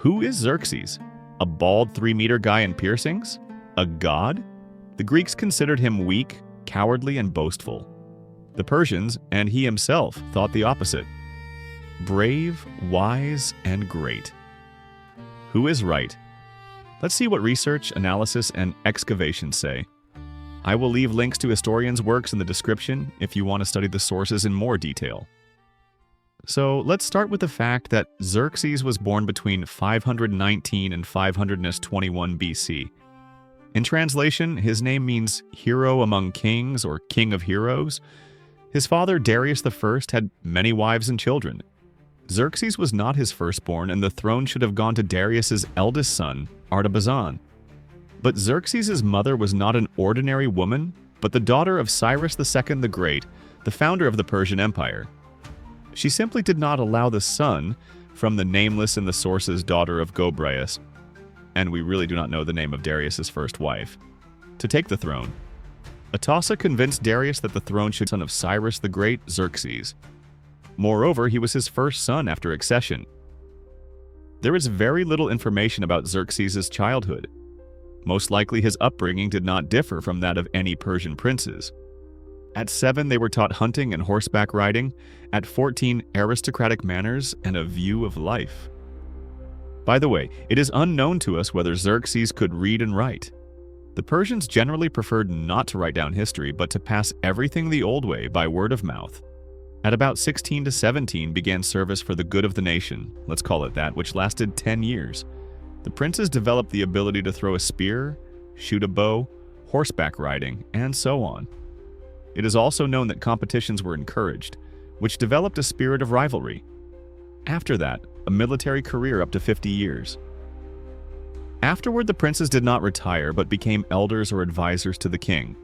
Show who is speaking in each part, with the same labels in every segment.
Speaker 1: Who is Xerxes? A bald 3-meter guy in piercings? A god? The Greeks considered him weak, cowardly, and boastful. The Persians, and he himself, thought the opposite. Brave, wise, and great. Who is right? Let's see what research, analysis, and excavations say. I will leave links to historians' works in the description if you want to study the sources in more detail. So let's start with the fact that Xerxes was born between 519 and 521 BC. In translation, his name means hero among kings or king of heroes. His father, Darius I, had many wives and children. Xerxes was not his firstborn, and the throne should have gone to Darius's eldest son, Artabanus. But Xerxes' mother was not an ordinary woman, but the daughter of Cyrus II the Great, the founder of the Persian Empire. She simply did not allow the son, from the nameless in the sources daughter of Gobryas, and we really do not know the name of Darius's first wife, to take the throne. Atossa convinced Darius that the throne should be the son of Cyrus the Great, Xerxes. Moreover, he was his first son after accession. There is very little information about Xerxes' childhood. Most likely his upbringing did not differ from that of any Persian princes. At 7, they were taught hunting and horseback riding. At 14, aristocratic manners and a view of life. By the way, it is unknown to us whether Xerxes could read and write. The Persians generally preferred not to write down history, but to pass everything the old way by word of mouth. At about 16 to 17 began service for the good of the nation, let's call it that, which lasted 10 years. The princes developed the ability to throw a spear, shoot a bow, horseback riding, and so on. It is also known that competitions were encouraged, which developed a spirit of rivalry. After that, a military career up to 50 years. Afterward, the princes did not retire but became elders or advisors to the king.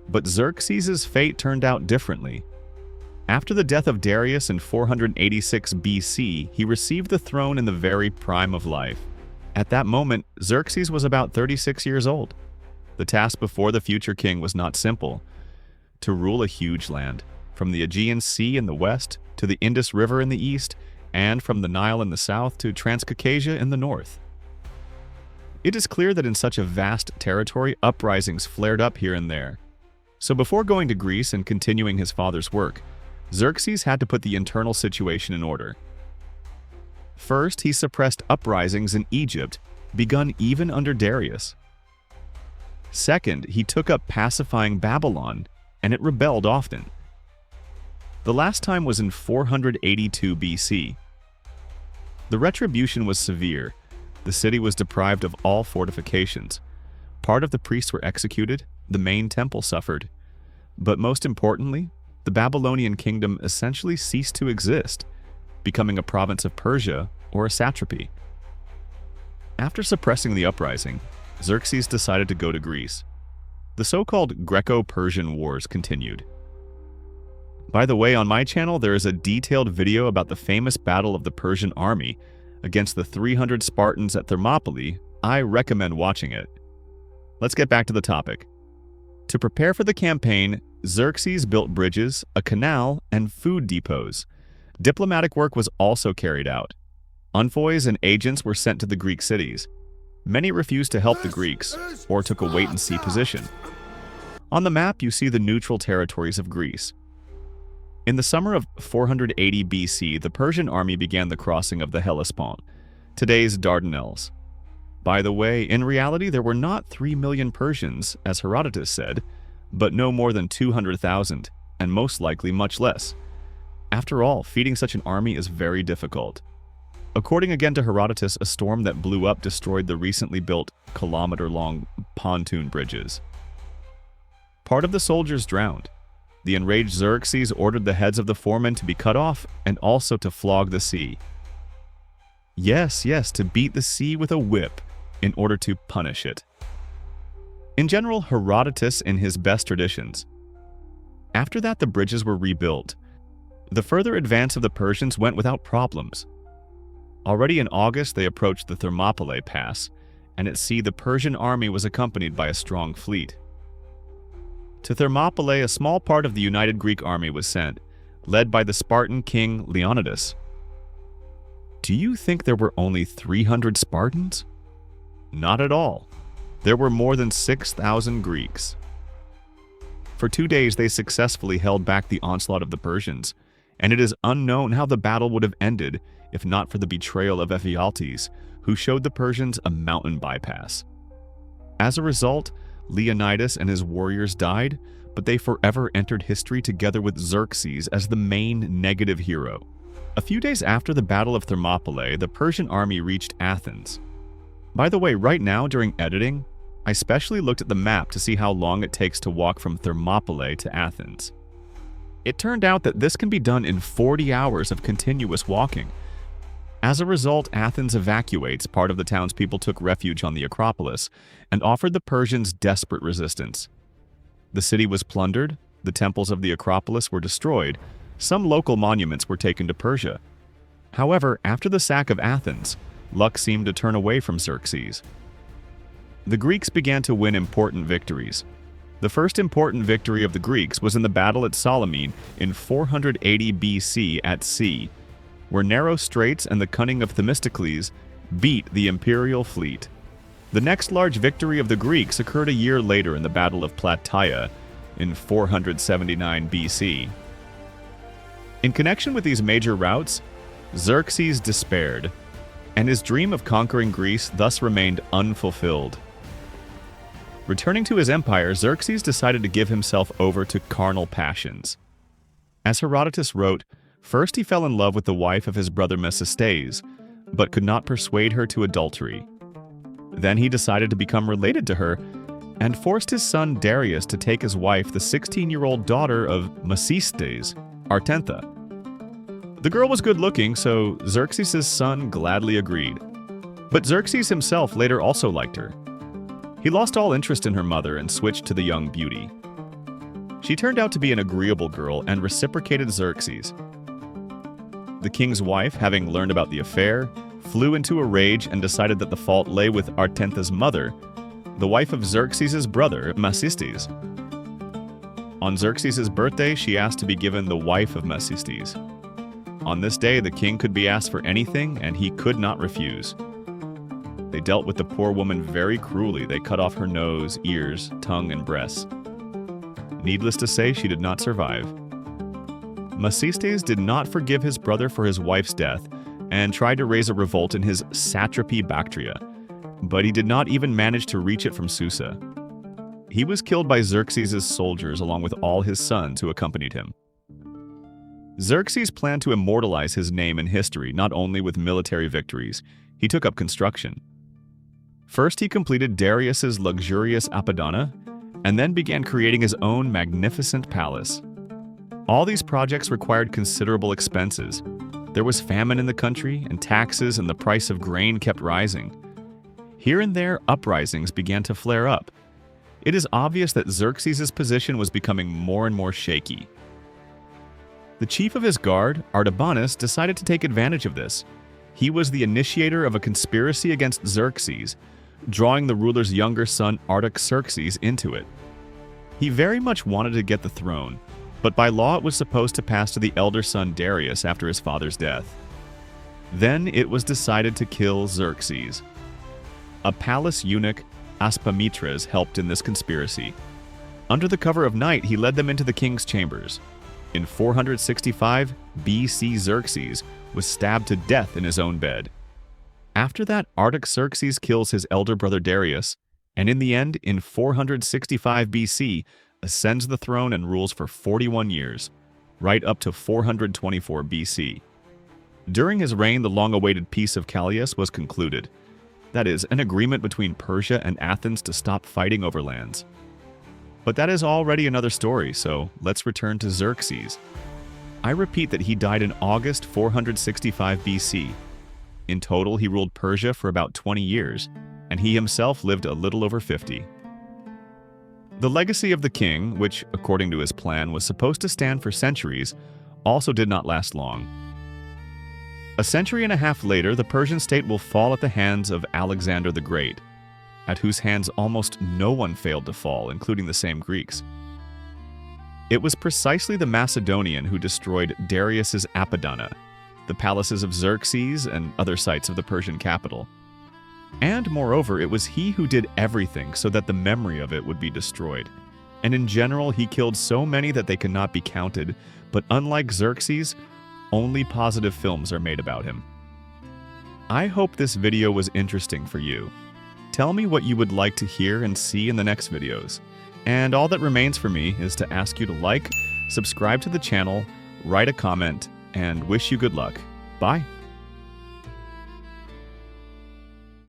Speaker 1: But Xerxes' fate turned out differently. After the death of Darius in 486 BC, he received the throne in the very prime of life. At that moment, Xerxes was about 36 years old. The task before the future king was not simple. To rule a huge land, from the Aegean Sea in the west to the Indus River in the east, and from the Nile in the south to Transcaucasia in the north. It is clear that in such a vast territory, uprisings flared up here and there. So before going to Greece and continuing his father's work, Xerxes had to put the internal situation in order. First, he suppressed uprisings in Egypt, begun even under Darius. Second, he took up pacifying Babylon, and it rebelled often. The last time was in 482 BC. The retribution was severe. The city was deprived of all fortifications. Part of the priests were executed, the main temple suffered. But most importantly, the Babylonian kingdom essentially ceased to exist, becoming a province of Persia or a satrapy. After suppressing the uprising, Xerxes decided to go to Greece. The so-called Greco-Persian Wars continued. By the way, on my channel there is a detailed video about the famous battle of the Persian army against the 300 Spartans at Thermopylae. I recommend watching it. Let's get back to the topic. To prepare for the campaign, Xerxes built bridges, a canal, and food depots. Diplomatic work was also carried out. Envoys and agents were sent to the Greek cities. Many refused to help the Greeks, or took a wait-and-see position. On the map, you see the neutral territories of Greece. In the summer of 480 BC, the Persian army began the crossing of the Hellespont, today's Dardanelles. By the way, in reality, there were not 3 million Persians, as Herodotus said, but no more than 200,000, and most likely much less. After all, feeding such an army is very difficult. According again to Herodotus, a storm that blew up destroyed the recently built kilometer-long pontoon bridges. Part of the soldiers drowned. The enraged Xerxes ordered the heads of the foremen to be cut off and also to flog the sea. Yes, to beat the sea with a whip in order to punish it. In general, Herodotus in his best traditions. After that, the bridges were rebuilt. The further advance of the Persians went without problems. Already in August, they approached the Thermopylae pass, and at sea the Persian army was accompanied by a strong fleet. To Thermopylae, a small part of the united Greek army was sent, led by the Spartan king Leonidas. Do you think there were only 300 Spartans? Not at all. There were more than 6,000 Greeks. For 2 days, they successfully held back the onslaught of the Persians, and it is unknown how the battle would have ended if not for the betrayal of Ephialtes, who showed the Persians a mountain bypass. As a result, Leonidas and his warriors died, but they forever entered history together with Xerxes as the main negative hero. A few days after the Battle of Thermopylae, the Persian army reached Athens. By the way, right now during editing, I specially looked at the map to see how long it takes to walk from Thermopylae to Athens. It turned out that this can be done in 40 hours of continuous walking. As a result, Athens evacuates. Part of the townspeople took refuge on the Acropolis and offered the Persians desperate resistance. The city was plundered, the temples of the Acropolis were destroyed, some local monuments were taken to Persia. However, after the sack of Athens, luck seemed to turn away from Xerxes. The Greeks began to win important victories. The first important victory of the Greeks was in the battle at Salamis in 480 BC at sea, where narrow straits and the cunning of Themistocles beat the imperial fleet. The next large victory of the Greeks occurred a year later in the Battle of Plataea in 479 BC. In connection with these major routs, Xerxes despaired, and his dream of conquering Greece thus remained unfulfilled. Returning to his empire, Xerxes decided to give himself over to carnal passions. As Herodotus wrote, first he fell in love with the wife of his brother Mecisteus, but could not persuade her to adultery. Then he decided to become related to her and forced his son Darius to take as wife the 16-year-old daughter of Mecisteus, Artantha. The girl was good-looking, so Xerxes' son gladly agreed. But Xerxes himself later also liked her. He lost all interest in her mother and switched to the young beauty. She turned out to be an agreeable girl and reciprocated Xerxes. The king's wife, having learned about the affair, flew into a rage and decided that the fault lay with Artantha's mother, the wife of Xerxes' brother, Mecisteus. On Xerxes' birthday, she asked to be given the wife of Mecisteus. On this day, the king could be asked for anything, and he could not refuse. They dealt with the poor woman very cruelly. They cut off her nose, ears, tongue, and breasts. Needless to say, she did not survive. Mecisteus did not forgive his brother for his wife's death and tried to raise a revolt in his satrapy Bactria, but he did not even manage to reach it from Susa. He was killed by Xerxes' soldiers along with all his sons who accompanied him. Xerxes planned to immortalize his name in history not only with military victories. He took up construction. First, he completed Darius's luxurious Apodana, and then began creating his own magnificent palace. All these projects required considerable expenses. There was famine in the country, and taxes and the price of grain kept rising. Here and there, uprisings began to flare up. It is obvious that Xerxes' position was becoming more and more shaky. The chief of his guard, Artabanus, decided to take advantage of this. He was the initiator of a conspiracy against Xerxes, drawing the ruler's younger son Artaxerxes into it. He very much wanted to get the throne, but by law it was supposed to pass to the elder son Darius after his father's death. Then it was decided to kill Xerxes. A palace eunuch, Aspametres, helped in this conspiracy. Under the cover of night, he led them into the king's chambers. In 465 BC, Xerxes was stabbed to death in his own bed. After that, Artaxerxes kills his elder brother Darius, and in the end, in 465 BC, ascends the throne and rules for 41 years, right up to 424 BC. During his reign, the long-awaited Peace of Callias was concluded. That is, an agreement between Persia and Athens to stop fighting over lands. But that is already another story, so let's return to Xerxes. I repeat that he died in August 465 BC. In total, he ruled Persia for about 20 years, and he himself lived a little over 50. The legacy of the king, which, according to his plan, was supposed to stand for centuries, also did not last long. A century and a half later, the Persian state will fall at the hands of Alexander the Great, at whose hands almost no one failed to fall, including the same Greeks. It was precisely the Macedonian who destroyed Darius's Apodana, the palaces of Xerxes and other sites of the Persian capital. And moreover, it was he who did everything so that the memory of it would be destroyed. And in general, he killed so many that they cannot be counted, but unlike Xerxes, only positive films are made about him. I hope this video was interesting for you. Tell me what you would like to hear and see in the next videos. And all that remains for me is to ask you to like, subscribe to the channel, write a comment, and wish you good luck. Bye!